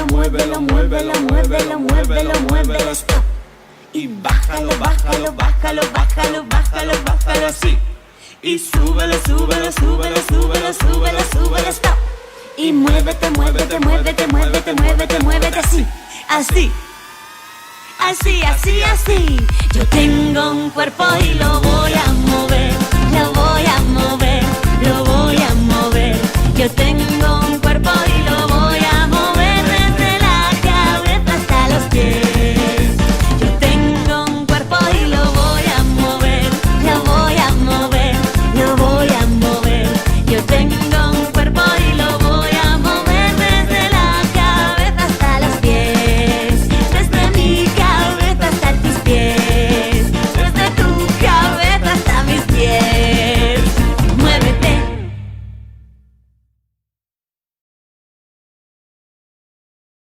muévelo, muévelo, muévelo, muévelo, muévelo, muévelo, stop. Y bájalo, bájalo, bájalo, bájalo, bájalo, bájalo así. Y súbelo, súbelo, súbelo, súbelo, súbelo, súbelo, stop. Y muévete, muévete, muévete, muévete, muévete, muévete así, así. Así, así, así. Yo tengo un cuerpo y lo voy a mover.